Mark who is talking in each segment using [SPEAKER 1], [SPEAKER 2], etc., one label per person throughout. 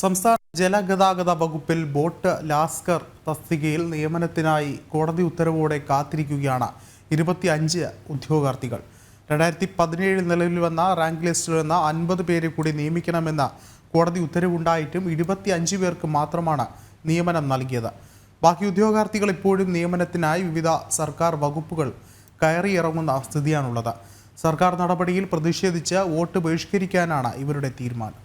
[SPEAKER 1] സംസ്ഥാന ജലഗതാഗത വകുപ്പിൽ ബോട്ട് ലാസ്കർ തസ്തികയിൽ നിയമനത്തിനായി കോടതി ഉത്തരവോടെ കാത്തിരിക്കുകയാണ് 25 ഉദ്യോഗാർത്ഥികൾ. 2017 നിലവിൽ വന്ന റാങ്ക് ലിസ്റ്റിൽ നിന്ന് 50 പേരെ കൂടി നിയമിക്കണമെന്ന കോടതി ഉത്തരവുണ്ടായിട്ടും 25 പേർക്ക് മാത്രമാണ് നിയമനം നൽകിയത്. ബാക്കി ഉദ്യോഗാർത്ഥികൾ ഇപ്പോഴും നിയമനത്തിനായി വിവിധ സർക്കാർ വകുപ്പുകൾ കയറിയിറങ്ങുന്ന സ്ഥിതിയാണുള്ളത്. സർക്കാർ നടപടിയിൽ പ്രതിഷേധിച്ച് വോട്ട് ബഹിഷ്കരിക്കാനാണ് ഇവരുടെ തീരുമാനം.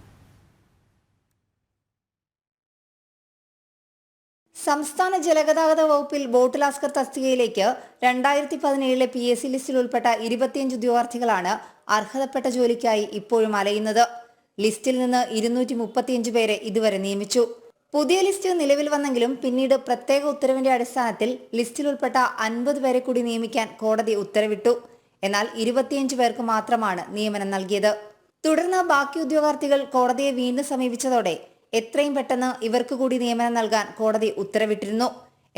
[SPEAKER 2] സംസ്ഥാന ജലഗതാഗത വകുപ്പിൽ ബോട്ട് ലാസ്കർ തസ്തികയിലേക്ക് 2017 PSC ലിസ്റ്റിൽ ഉൾപ്പെട്ട 25 ഉദ്യോഗാർത്ഥികളാണ് അർഹതപ്പെട്ട ജോലിക്കായി ഇപ്പോഴും അലയുന്നത്. ലിസ്റ്റിൽ നിന്ന് 235 പേരെ ഇതുവരെ നിയമിച്ചു. പുതിയ ലിസ്റ്റ് നിലവിൽ വന്നെങ്കിലും പിന്നീട് പ്രത്യേക ഉത്തരവിന്റെ അടിസ്ഥാനത്തിൽ ലിസ്റ്റിൽ ഉൾപ്പെട്ട 50 പേരെ കൂടി നിയമിക്കാൻ കോടതി ഉത്തരവിട്ടു. എന്നാൽ 25 പേർക്ക് മാത്രമാണ് നിയമനം നൽകിയത്. തുടർന്ന് ബാക്കി ഉദ്യോഗാർത്ഥികൾ കോടതിയെ വീണ്ടും സമീപിച്ചതോടെ എത്രയും പെട്ടെന്ന് ഇവർക്ക് കൂടി നിയമനം നൽകാൻ കോടതി ഉത്തരവിട്ടിരുന്നു.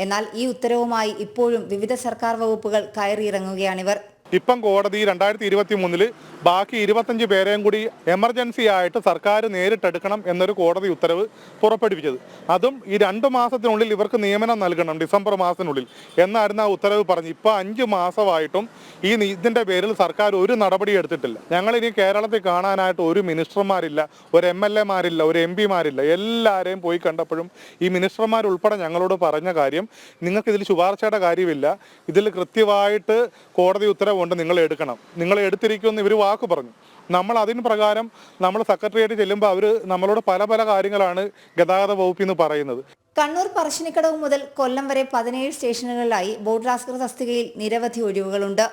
[SPEAKER 2] എന്നാൽ ഈ ഉത്തരവുമായി ഇപ്പോഴും വിവിധ സർക്കാർ വകുപ്പുകൾ കയറിയിറങ്ങുകയാണിവർ.
[SPEAKER 3] ഇപ്പം കോടതി 2023 ബാക്കി 25 പേരെയും കൂടി എമർജൻസി ആയിട്ട് സർക്കാർ നേരിട്ടെടുക്കണം എന്നൊരു കോടതി ഉത്തരവ് പുറപ്പെടുവിച്ചത്. അതും ഈ 2 മാസത്തിനുള്ളിൽ ഇവർക്ക് നിയമനം നൽകണം, ഡിസംബർ മാസത്തിനുള്ളിൽ എന്നായിരുന്നു ആ ഉത്തരവ് പറഞ്ഞു. ഇപ്പോൾ 5 മാസമായിട്ടും ഇതിൻ്റെ പേരിൽ സർക്കാർ ഒരു നടപടി എടുത്തിട്ടില്ല. ഞങ്ങളിനി കേരളത്തിൽ കാണാനായിട്ട് ഒരു മിനിസ്റ്റർമാരില്ല, ഒരു MLA മാരില്ല, ഒരു MP മാരില്ല. എല്ലാവരെയും പോയി കണ്ടപ്പോഴും ഈ മിനിസ്റ്റർമാരുൾപ്പെടെ ഞങ്ങളോട് പറഞ്ഞ കാര്യം, നിങ്ങൾക്ക് ഇതിൽ ശുപാർശയുടെ കാര്യമില്ല, ഇതിൽ കൃത്യമായിട്ട് കോടതി ഉത്തരവ് കൊണ്ട് നിങ്ങൾ എടുക്കണം, നിങ്ങൾ എടുത്തിരിക്കുമെന്ന് ഇവർ വാക്ക് പറഞ്ഞു. നമ്മൾ അതിന് പ്രകാരം നമ്മൾ സെക്രട്ടേറിയറ്റ് ചെല്ലുമ്പോൾ അവർ നമ്മളോട് പല പല കാര്യങ്ങളാണ് ഗതാഗത വകുപ്പിൽ നിന്ന് പറയുന്നത്.
[SPEAKER 2] കണ്ണൂർ പറശ്ശിനിക്കടവ് മുതൽ കൊല്ലം വരെ 17 സ്റ്റേഷനുകളിലായി ബോട്ട് ലാസ്കർ തസ്തികയിൽ നിരവധി ഒഴിവുകളുണ്ട്.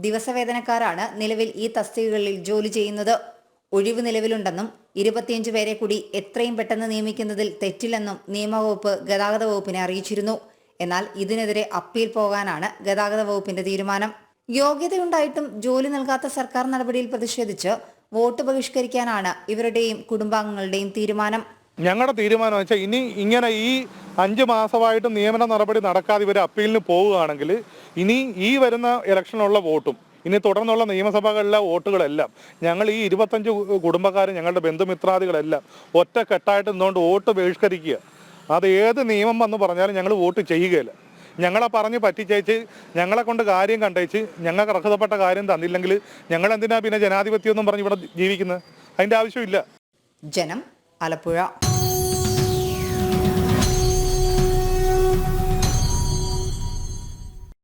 [SPEAKER 2] ദിവസവേതനക്കാരാണ് നിലവിൽ ഈ തസ്തികകളിൽ ജോലി ചെയ്യുന്നത്. ഒഴിവ് നിലവിലുണ്ടെന്നും 25 പേരെ കൂടി എത്രയും പെട്ടെന്ന് നിയമിക്കുന്നതിൽ തെറ്റില്ലെന്നും നിയമവകുപ്പ് ഗതാഗത വകുപ്പിനെ അറിയിച്ചിരുന്നു. എന്നാൽ ഇതിനെതിരെ അപ്പീൽ പോകാനാണ് ഗതാഗത വകുപ്പിന്റെ തീരുമാനം. യോഗ്യതയുണ്ടായിട്ടും ജോലി നൽകാത്ത സർക്കാർ നടപടിയിൽ പ്രതിഷേധിച്ച് വോട്ട് ബഹിഷ്കരിക്കാനാണ് ഇവരുടെയും കുടുംബാംഗങ്ങളുടെയും തീരുമാനം.
[SPEAKER 3] ഞങ്ങളുടെ തീരുമാനം വെച്ചാൽ ഇനി ഇങ്ങനെ ഈ 5 മാസമായിട്ട് നിയമന നടപടി നടക്കാതെ ഇവർ അപ്പീലിന് പോവുകയാണെങ്കിൽ ഇനി ഈ വരുന്ന ഇലക്ഷനുള്ള വോട്ടും ഇനി തുടർന്നുള്ള നിയമസഭകളിലെ വോട്ടുകളെല്ലാം ഞങ്ങൾ ഈ 25 കുടുംബക്കാരും ഞങ്ങളുടെ ബന്ധുമിത്രാദികളെല്ലാം ഒറ്റക്കെട്ടായിട്ട് നിന്നുകൊണ്ട് വോട്ട് ബഹിഷ്കരിക്കുക. അത് ഏത് നിയമം വന്ന് പറഞ്ഞാലും ഞങ്ങൾ വോട്ട് ചെയ്യുകയില്ല. ഞങ്ങളെ പറഞ്ഞ് പറ്റിച്ചേച്ച് ഞങ്ങളെ കൊണ്ട് കാര്യം കണ്ടേച്ച് ഞങ്ങൾക്ക് അർഹതപ്പെട്ട കാര്യം തന്നില്ലെങ്കിൽ ഞങ്ങൾ എന്തിനാ പിന്നെ ജനാധിപത്യം എന്നും പറഞ്ഞ് ഇവിടെ ജീവിക്കുന്നത്? അതിൻ്റെ ആവശ്യമില്ല.
[SPEAKER 2] ജനം, ആലപ്പുഴ.